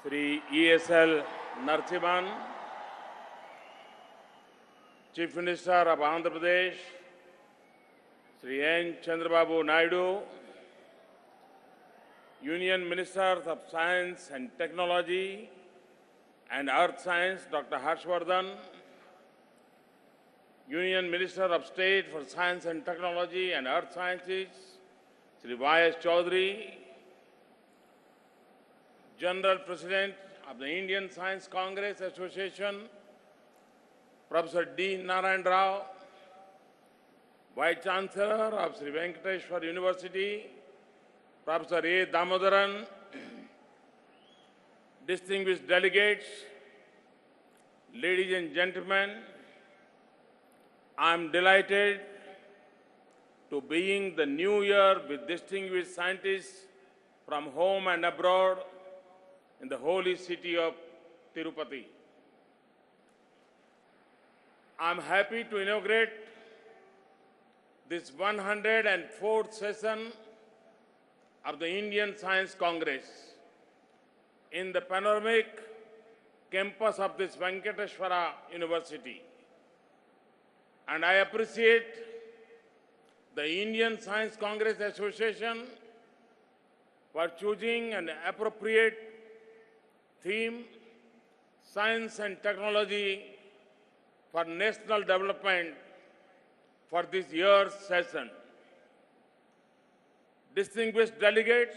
Sri ESL Narasimhan, Chief Minister of Andhra Pradesh, Sri N. Chandrababu Naidu, Union Ministers of Science and Technology and Earth Science, Dr. Harshvardhan, Union Minister of State for Science and Technology and Earth Sciences, Sri Y.S. Chaudhary, General President of the Indian Science Congress Association, Professor D. Narendra, Vice Chancellor of Sri Venkateshwar University, Professor A. Damodaran, distinguished delegates, ladies and gentlemen, I am delighted to begin the new year with distinguished scientists from home and abroad in the holy city of Tirupati. I am happy to inaugurate this 104th session of the Indian Science Congress in the panoramic campus of this Venkateshwara University. And I appreciate the Indian Science Congress Association for choosing an appropriate theme, science and technology for national development for this year's session. Distinguished delegates,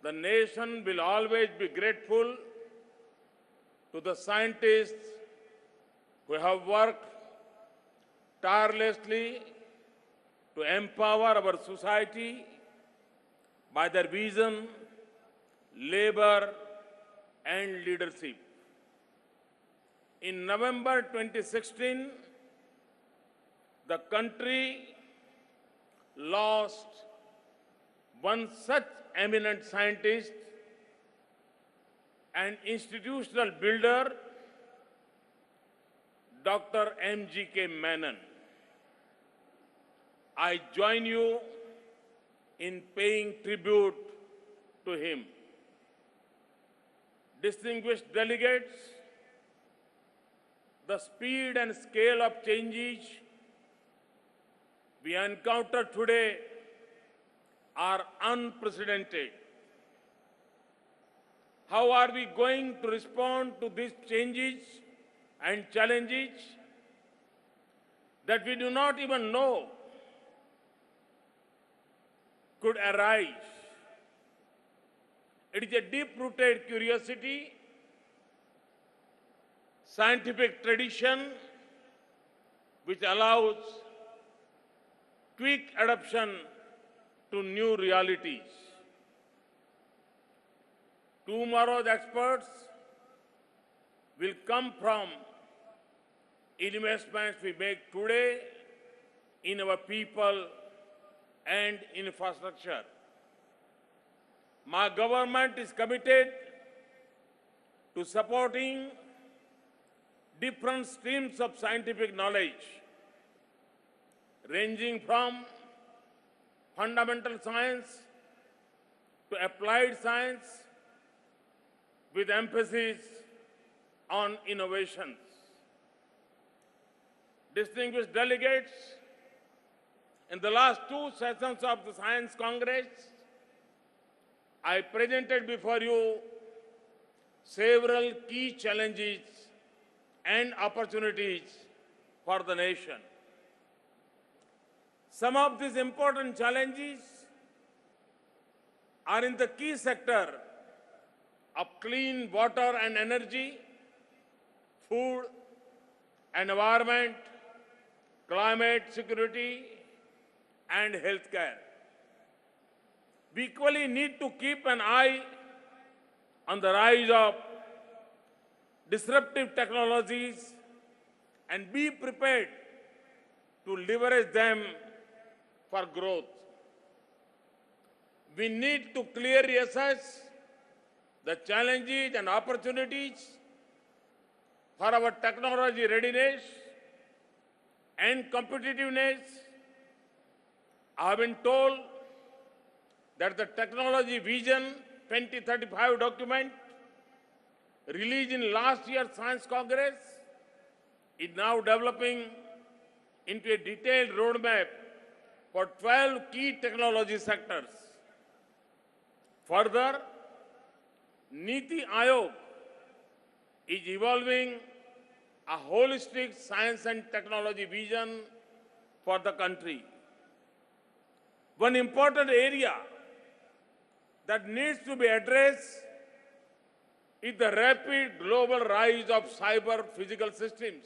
the nation will always be grateful to the scientists who have worked tirelessly to empower our society by their vision, labor, and leadership. In November 2016, the country lost one such eminent scientist and institutional builder, Dr. M.G.K. Menon. I join you in paying tribute to him. Distinguished delegates, the speed and scale of changes we encounter today are unprecedented. How are we going to respond to these changes and challenges that we do not even know could arise? It is a deep-rooted curiosity, scientific tradition, which allows quick adaptation to new realities. Tomorrow's experts will come from investments we make today in our people and infrastructure. My government is committed to supporting different streams of scientific knowledge, ranging from fundamental science to applied science, with emphasis on innovations. Distinguished delegates, in the last two sessions of the Science Congress, I presented before you several key challenges and opportunities for the nation. Some of these important challenges are in the key sector of clean water and energy, food and environment, climate security, and healthcare. We equally need to keep an eye on the rise of disruptive technologies and be prepared to leverage them for growth. We need to clearly assess the challenges and opportunities for our technology readiness and competitiveness. I have been told that the technology vision 2035 document released in last year's Science Congress is now developing into a detailed roadmap for 12 key technology sectors. Further, Niti Aayog is evolving a holistic science and technology vision for the country. One important area that needs to be addressed is the rapid global rise of cyber physical systems.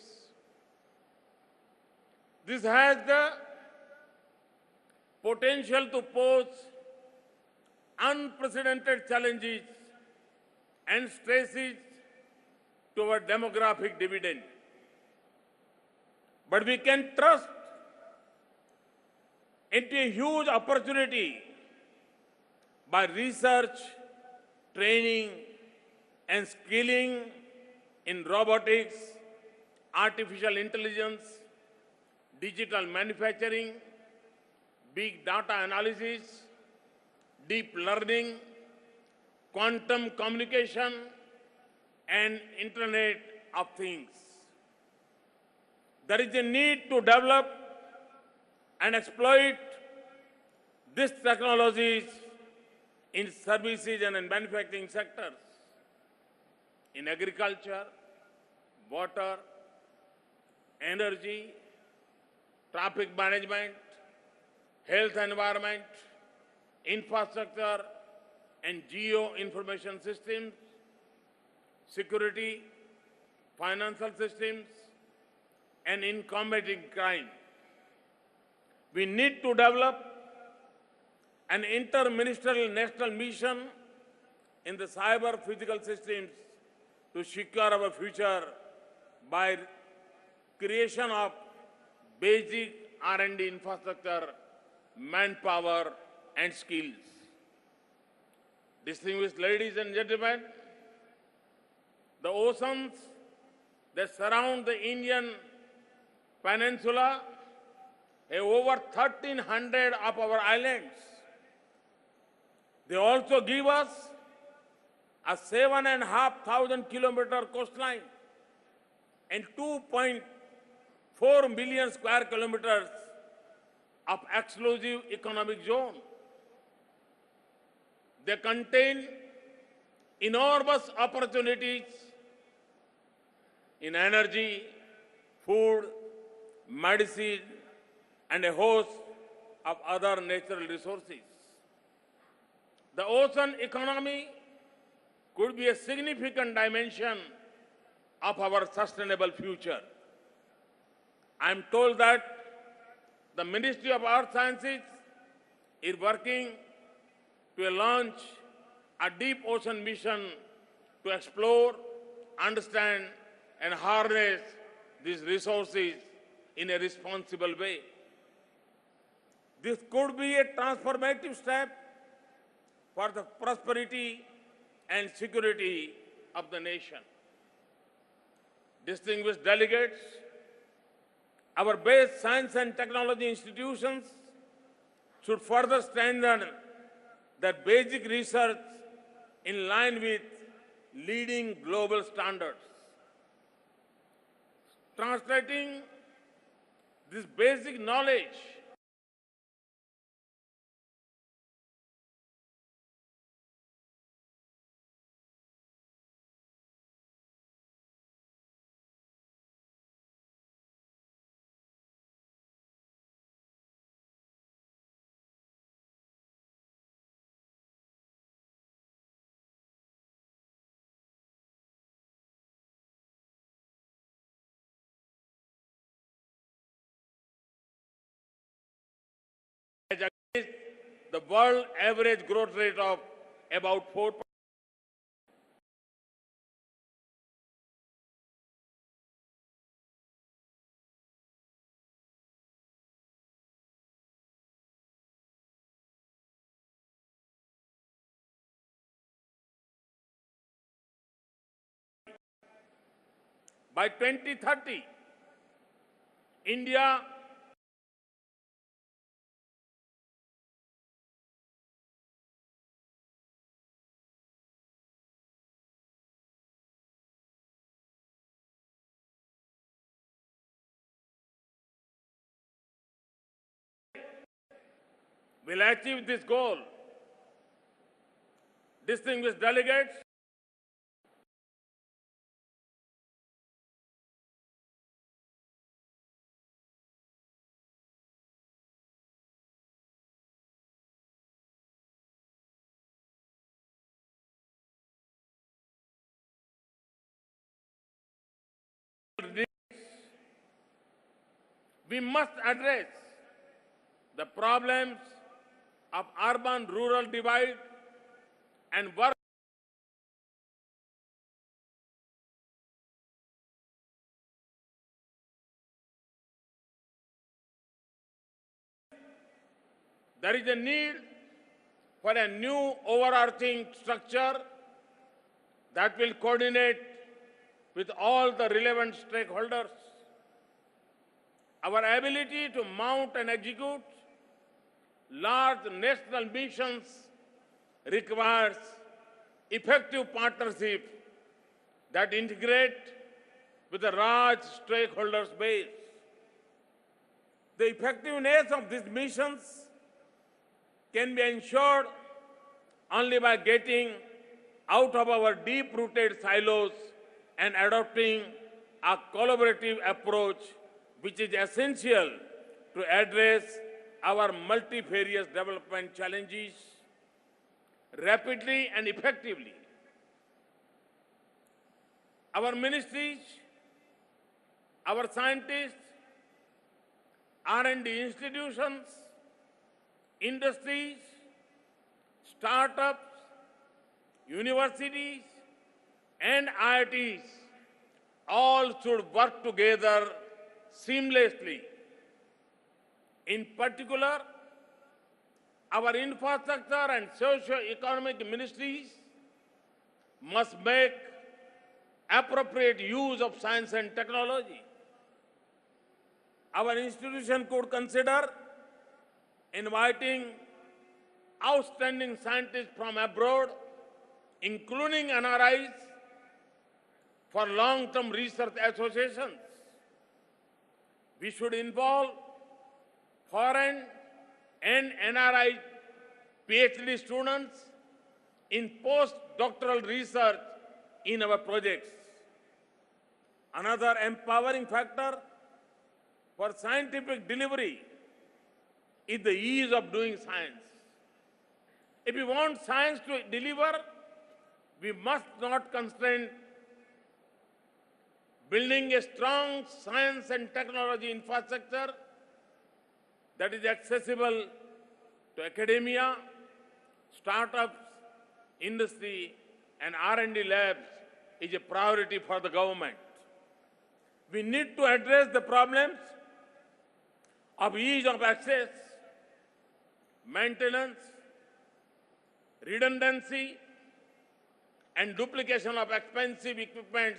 This has the potential to pose unprecedented challenges and stresses to our demographic dividend. But we can trust into a huge opportunity by research, training, and skilling in robotics, artificial intelligence, digital manufacturing, big data analysis, deep learning, quantum communication, and Internet of Things. There is a need to develop and exploit these technologies in services and in manufacturing sectors, in agriculture, water, energy, traffic management, health environment, infrastructure and geo-information systems, security, financial systems, and in combating crime. We need to develop an inter-ministerial national mission in the cyber physical systems to secure our future by creation of basic R&D infrastructure, manpower, and skills. Distinguished ladies and gentlemen, the oceans that surround the Indian peninsula have over 1,300 of our islands. They also give us a 7,500 kilometer coastline and 2.4 million square kilometers of exclusive economic zone. They contain enormous opportunities in energy, food, medicine, and a host of other natural resources. The ocean economy could be a significant dimension of our sustainable future. I am told that the Ministry of Earth Sciences is working to launch a deep ocean mission to explore, understand, and harness these resources in a responsible way. This could be a transformative step for the prosperity and security of the nation. Distinguished delegates, our base science and technology institutions should further strengthen their basic research in line with leading global standards. Translating this basic knowledge against the world average growth rate of about 4%. By 2030, India will achieve this goal. Distinguished delegates, we must address the problems of urban-rural divide and work. There is a need for a new overarching structure that will coordinate with all the relevant stakeholders. Our ability to mount and execute large national missions requires effective partnership that integrate with a large stakeholders base. The effectiveness of these missions can be ensured only by getting out of our deep-rooted silos and adopting a collaborative approach which is essential to address our multifarious development challenges rapidly and effectively. Our ministries, our scientists, R&D institutions, industries, startups, universities, and IITs all should work together seamlessly. In particular, our infrastructure and socio-economic ministries must make appropriate use of science and technology. Our institution could consider inviting outstanding scientists from abroad, including NRIs, for long-term research associations. We should involve foreign and NRI PhD students in postdoctoral research in our projects. Another empowering factor for scientific delivery is the ease of doing science. If we want science to deliver, we must not constrain building a strong science and technology infrastructure that is accessible to academia, startups, industry, and R&D labs is a priority for the government. We need to address the problems of ease of access, maintenance, redundancy, and duplication of expensive equipment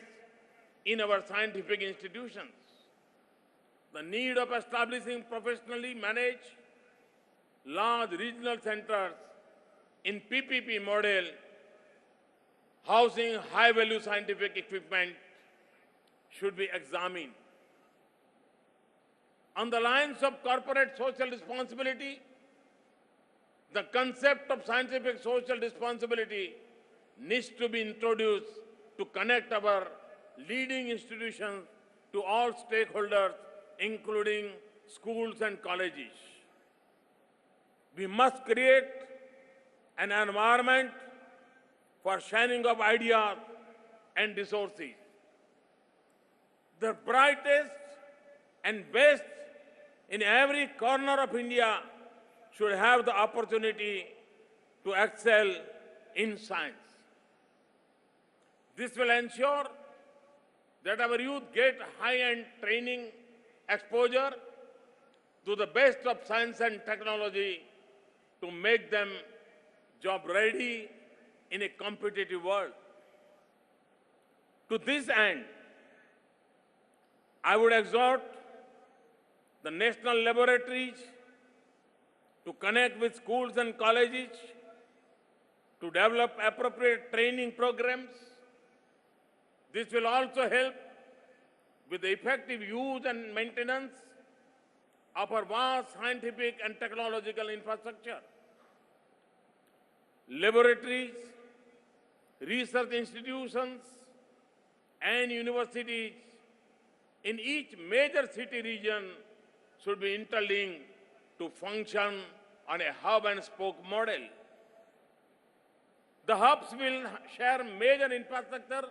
in our scientific institutions. The need of establishing professionally managed large regional centers in PPP model housing high-value scientific equipment should be examined. On the lines of corporate social responsibility, the concept of scientific social responsibility needs to be introduced to connect our leading institutions to all stakeholders, including schools and colleges. We must create an environment for sharing of ideas and resources. The brightest and best in every corner of India should have the opportunity to excel in science. This will ensure that our youth get high-end training exposure to the best of science and technology to make them job-ready in a competitive world. To this end, I would exhort the national laboratories to connect with schools and colleges to develop appropriate training programs. This will also help with the effective use and maintenance of our vast scientific and technological infrastructure. Laboratories, research institutions, and universities in each major city region should be interlinked to function on a hub and spoke model. The hubs will share major infrastructure,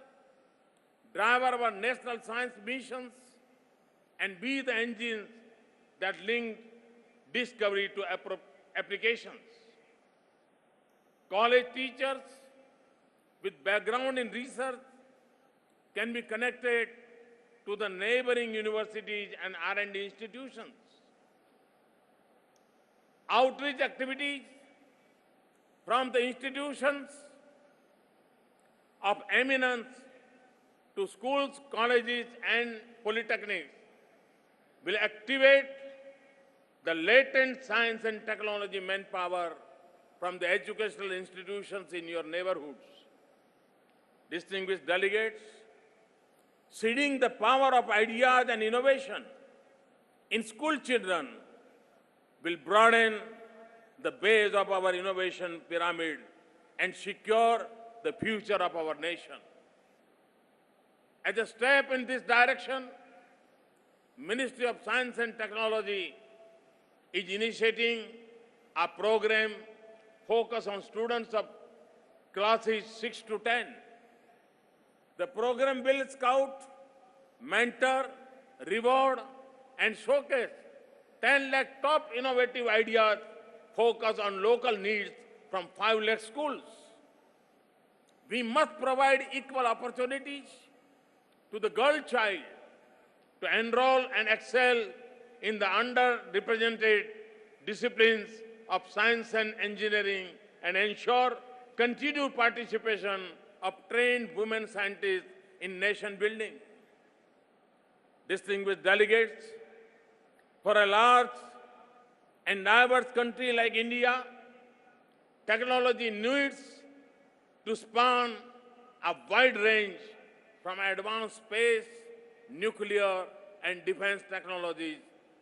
drive our national science missions, and be the engines that link discovery to applications. College teachers with background in research can be connected to the neighboring universities and R&D institutions. Outreach activities from the institutions of eminence to schools, colleges, and polytechnics will activate the latent science and technology manpower from the educational institutions in your neighborhoods. Distinguished delegates, seeding the power of ideas and innovation in school children will broaden the base of our innovation pyramid and secure the future of our nation. As a step in this direction, Ministry of Science and Technology is initiating a program focused on students of classes 6 to 10. The program will scout, mentor, reward, and showcase 10 lakh top innovative ideas focused on local needs from 5 lakh schools. We must provide equal opportunities to the girl child to enroll and excel in the underrepresented disciplines of science and engineering and ensure continued participation of trained women scientists in nation building. Distinguished delegates, for a large and diverse country like India, technology needs to span a wide range from advanced space, nuclear, and defense technologies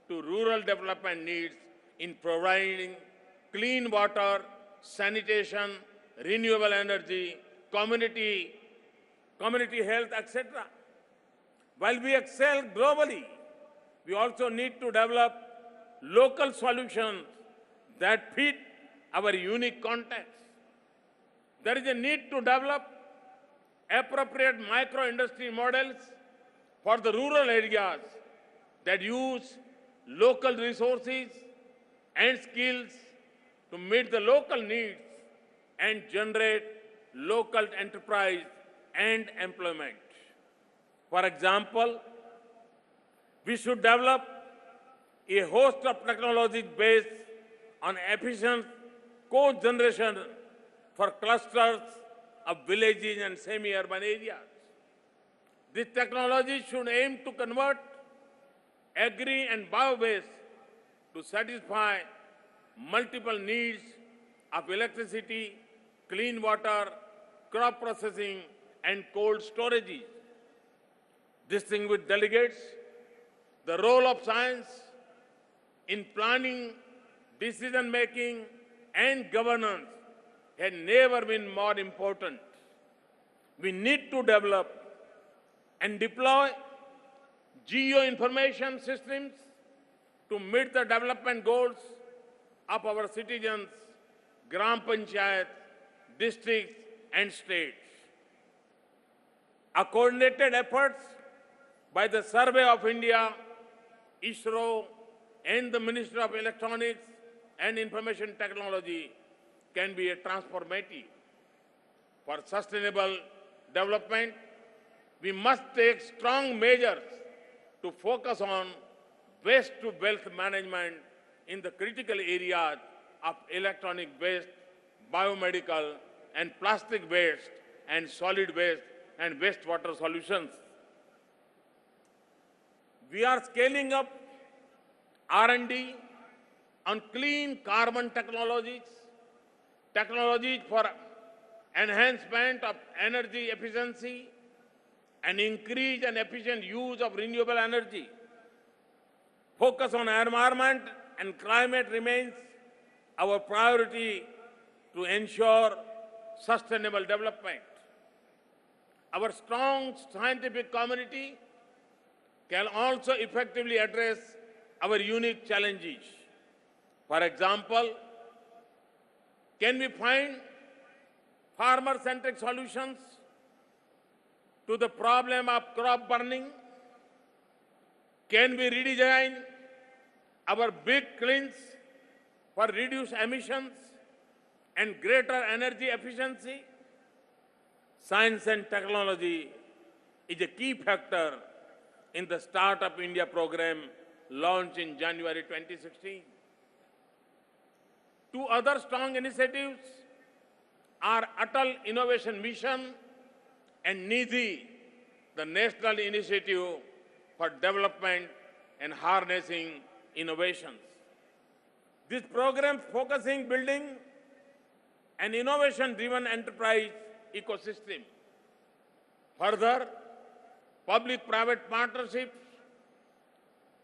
to rural development needs in providing clean water, sanitation, renewable energy, community health, etc. While we excel globally, we also need to develop local solutions that fit our unique context. There is a need to develop appropriate micro-industry models for the rural areas that use local resources and skills to meet the local needs and generate local enterprise and employment. For example, we should develop a host of technologies based on efficient co-generation for clusters of villages and semi-urban areas. This technology should aim to convert agri and bio-waste to satisfy multiple needs of electricity, clean water, crop processing, and cold storage. Distinguished delegates, the role of science in planning, decision-making, and governance has never been more important. We need to develop and deploy geo-information systems to meet the development goals of our citizens, gram panchayats, districts, and states. A coordinated efforts by the Survey of India, ISRO, and the Ministry of Electronics and Information Technology can be a transformative. For sustainable development, we must take strong measures to focus on waste to wealth management in the critical areas of electronic waste, biomedical and plastic waste, and solid waste and wastewater solutions. We are scaling up R&D on clean carbon technologies, technologies for enhancement of energy efficiency, and increase and efficient use of renewable energy. Focus on environment and climate remains our priority to ensure sustainable development. Our strong scientific community can also effectively address our unique challenges. For example, can we find farmer-centric solutions to the problem of crop burning? Can we redesign our big kilns for reduced emissions and greater energy efficiency? Science and technology is a key factor in the Startup India program launched in January 2016. Two other strong initiatives are Atal Innovation Mission and Nidhi, the National Initiative for Development and Harnessing Innovations. This program focusing building an innovation-driven enterprise ecosystem. Further, public-private partnerships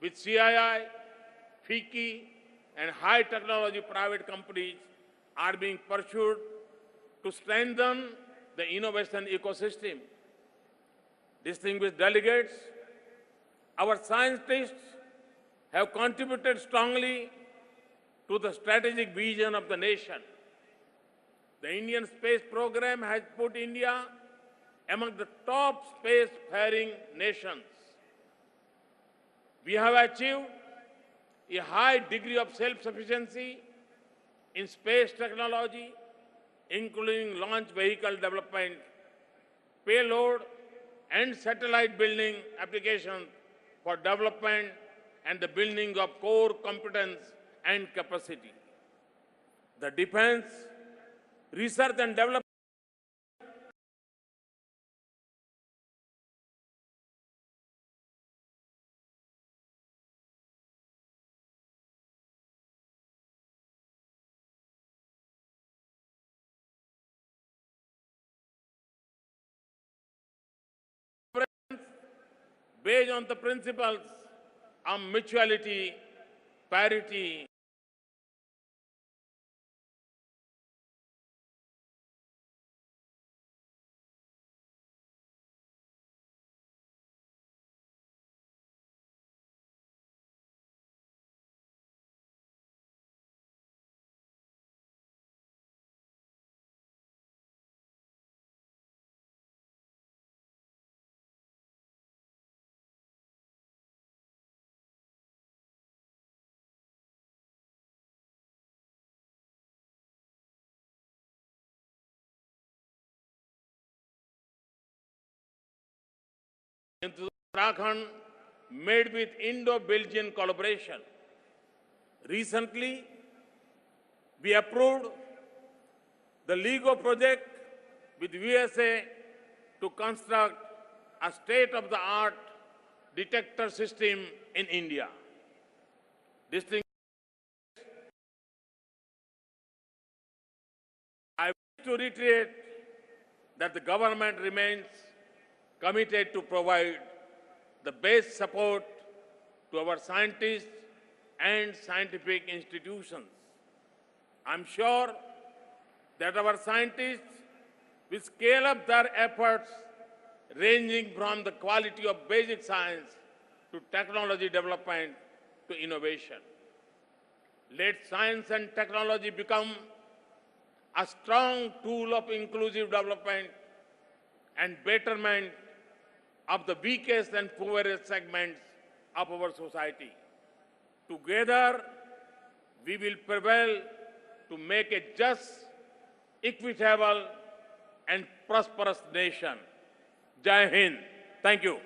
with CII, FICCI, and high-technology private companies are being pursued to strengthen the innovation ecosystem. Distinguished delegates, our scientists have contributed strongly to the strategic vision of the nation. The Indian space program has put India among the top space-faring nations. We have achieved a high degree of self-sufficiency in space technology, including launch vehicle development, payload and satellite building applications for development and the building of core competence and capacity. The defense, research and development based on the principles of mutuality, parity, into Uttarakhand made with Indo-Belgian collaboration. Recently, we approved the LEGO project with USA to construct a state-of-the-art detector system in India. I wish to reiterate that the government remains committed to provide the best support to our scientists and scientific institutions. I'm sure that our scientists will scale up their efforts ranging from the quality of basic science to technology development to innovation. Let science and technology become a strong tool of inclusive development and betterment of the weakest and poorest segments of our society. Together, we will prevail to make a just, equitable, and prosperous nation. Jai Hind. Thank you.